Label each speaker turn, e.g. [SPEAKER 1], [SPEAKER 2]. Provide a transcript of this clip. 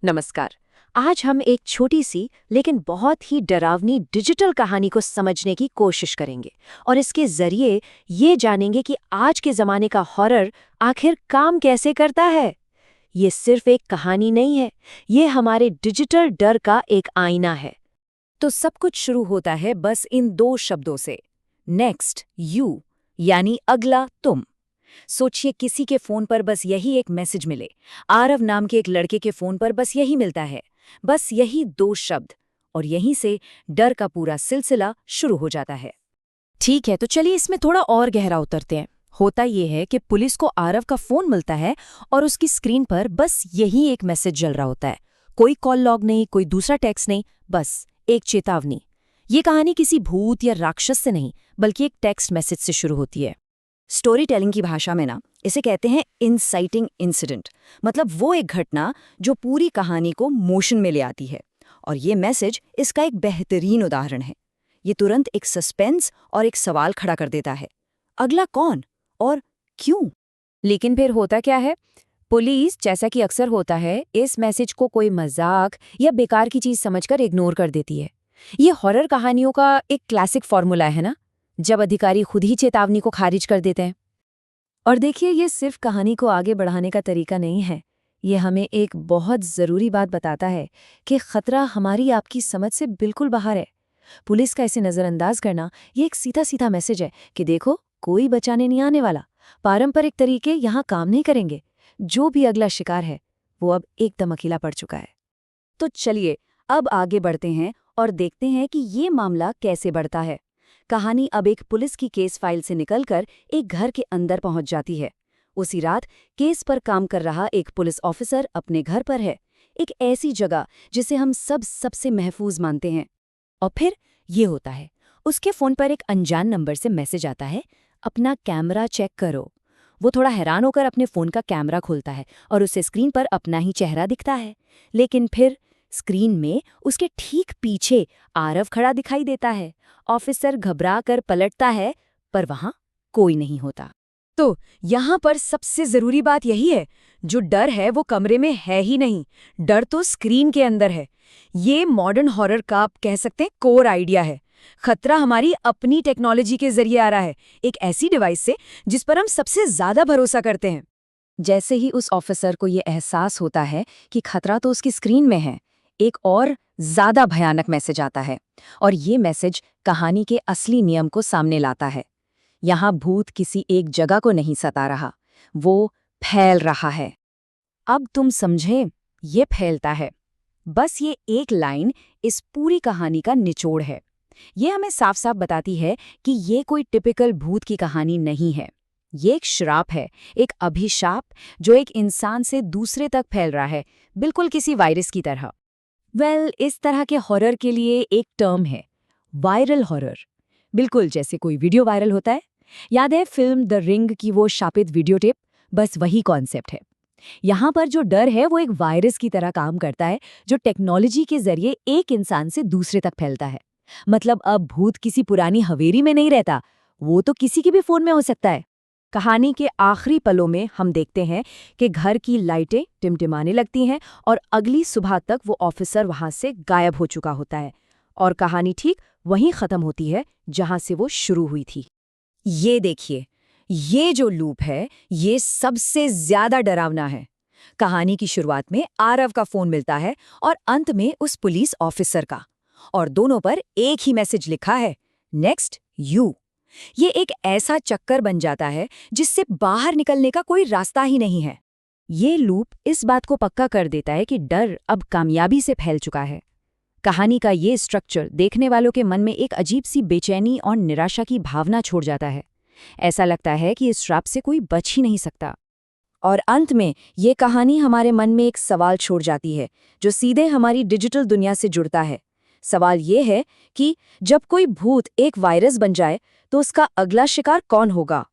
[SPEAKER 1] नमस्कार। आज हम एक छोटी सी लेकिन बहुत ही डरावनी डिजिटल कहानी को समझने की कोशिश करेंगे और इसके जरिए ये जानेंगे कि आज के जमाने का हॉरर आखिर काम कैसे करता है। ये सिर्फ एक कहानी नहीं है, ये हमारे डिजिटल डर का एक आईना है।
[SPEAKER 2] तो सब कुछ शुरू होता है बस इन दो शब्दों से, नेक्स्ट यू, यानी अगला तुम। सोचिए किसी के फोन पर बस यही एक मैसेज मिले, आरव नाम के एक लड़के के फोन पर बस यही मिलता है, बस यही दो शब्द, और यहीं से डर का पूरा सिलसिला शुरू हो जाता है।
[SPEAKER 3] ठीक है, तो चलिए इसमें थोड़ा और गहरा उतरते हैं। होता ये है कि पुलिस को आरव का फोन मिलता है और उसकी स्क्रीन पर बस यही एक मैसेज जल रहा होता है। कोई कॉल लॉग नहीं, कोई दूसरा टेक्स्ट नहीं, बस एक चेतावनी। ये कहानी किसी भूत या राक्षस से नहीं, बल्कि एक टेक्स्ट मैसेज से शुरू होती है।
[SPEAKER 2] स्टोरी टेलिंग की भाषा में ना इसे कहते हैं इंसाइटिंग इंसिडेंट, मतलब वो एक घटना जो पूरी कहानी को मोशन में ले आती है। और ये मैसेज इसका एक बेहतरीन उदाहरण है। ये तुरंत एक सस्पेंस और एक सवाल खड़ा कर देता है, अगला कौन और क्यों।
[SPEAKER 3] लेकिन फिर होता क्या है? पुलिस, जैसा कि अक्सर होता है, इस मैसेज को कोई मजाक या बेकार की चीज समझकर इग्नोर कर देती है। ये हॉरर कहानियों का एक क्लासिक फॉर्मूला है ना, जब अधिकारी खुद ही चेतावनी को खारिज कर देते हैं।
[SPEAKER 2] और देखिए, ये सिर्फ कहानी को आगे बढ़ाने का तरीका नहीं है, ये हमें एक बहुत ज़रूरी बात बताता है कि खतरा हमारी आपकी समझ से बिल्कुल बाहर है। पुलिस का इसे नज़रअंदाज करना ये एक सीधा सीधा मैसेज है कि देखो, कोई बचाने नहीं आने वाला, पारंपरिक तरीके यहाँ काम नहीं करेंगे, जो भी अगला शिकार है वो अब एकदम अकेला पड़ चुका है। तो चलिए अब आगे बढ़ते हैं और देखते हैं कि ये मामला कैसे बढ़ता है। कहानी अब एक पुलिस की केस फाइल से निकलकर एक घर के अंदर पहुंच जाती है। उसी रात केस पर काम कर रहा एक पुलिस ऑफिसर अपने घर पर है, एक ऐसी जगह जिसे हम सब सबसे महफूज मानते हैं। और फिर ये होता है, उसके फोन पर एक अनजान नंबर से मैसेज आता है, अपना कैमरा चेक करो। वो थोड़ा हैरान होकर अपने फोन का कैमरा खोलता है और उसे स्क्रीन पर अपना ही चेहरा दिखता है। लेकिन फिर स्क्रीन में उसके ठीक पीछे आरव खड़ा दिखाई देता है। ऑफिसर घबरा कर पलटता है, पर वहां कोई नहीं होता। तो यहाँ पर सबसे जरूरी बात यही है, जो डर है वो कमरे में है ही नहीं, डर तो स्क्रीन के अंदर है। ये मॉडर्न हॉरर का आप कह सकते हैं कोर आइडिया है। खतरा हमारी अपनी टेक्नोलॉजी के जरिए आ रहा है, एक ऐसी डिवाइस से जिस पर हम सबसे ज्यादा भरोसा करते हैं। जैसे ही उस ऑफिसर को ये एहसास होता है कि खतरा तो उसकी स्क्रीन में है, एक और ज्यादा भयानक मैसेज आता है। और ये मैसेज कहानी के असली नियम को सामने लाता है। यहाँ भूत किसी एक जगह को नहीं सता रहा, वो फैल रहा है। अब तुम समझे, ये फैलता है। बस ये एक लाइन इस पूरी कहानी का निचोड़ है। ये हमें साफ साफ बताती है कि ये कोई टिपिकल भूत की कहानी नहीं है। ये एक श्राप है, एक अभिशाप जो एक इंसान से दूसरे तक फैल रहा है, बिल्कुल किसी वायरस की तरह। इस तरह के हॉरर के लिए एक टर्म है, वायरल हॉरर। बिल्कुल जैसे कोई वीडियो वायरल होता है। याद है फिल्म द रिंग की वो शापित वीडियो टेप? बस वही कॉन्सेप्ट है। यहाँ पर जो डर है वो एक वायरस की तरह काम करता है, जो टेक्नोलॉजी के जरिए एक इंसान से दूसरे तक फैलता है। मतलब अब भूत किसी पुरानी हवेली में नहीं रहता, वो तो किसी के भी फोन में हो सकता है। कहानी के आखिरी पलों में हम देखते हैं कि घर की लाइटें टिमटिमाने लगती हैं और अगली सुबह तक वो ऑफिसर वहां से गायब हो चुका होता है। और कहानी ठीक वहीं खत्म होती है जहां से वो शुरू हुई थी। ये देखिए, ये जो लूप है ये सबसे ज्यादा डरावना है। कहानी की शुरुआत में आरव का फोन मिलता है और अंत में उस पुलिस ऑफिसर का, और दोनों पर एक ही मैसेज लिखा है, नेक्स्ट यू। ये एक ऐसा चक्कर बन जाता है जिससे बाहर निकलने का कोई रास्ता ही नहीं है। ये लूप इस बात को पक्का कर देता है कि डर अब कामयाबी से फैल चुका है। कहानी का ये स्ट्रक्चर देखने वालों के मन में एक अजीब सी बेचैनी और निराशा की भावना छोड़ जाता है। ऐसा लगता है कि इस श्राप से कोई बच ही नहीं सकता। और अंत में ये कहानी हमारे मन में एक सवाल छोड़ जाती है, जो सीधे हमारी डिजिटल दुनिया से जुड़ता है। सवाल ये है कि जब कोई भूत एक वायरस बन जाए तो उसका अगला शिकार कौन होगा?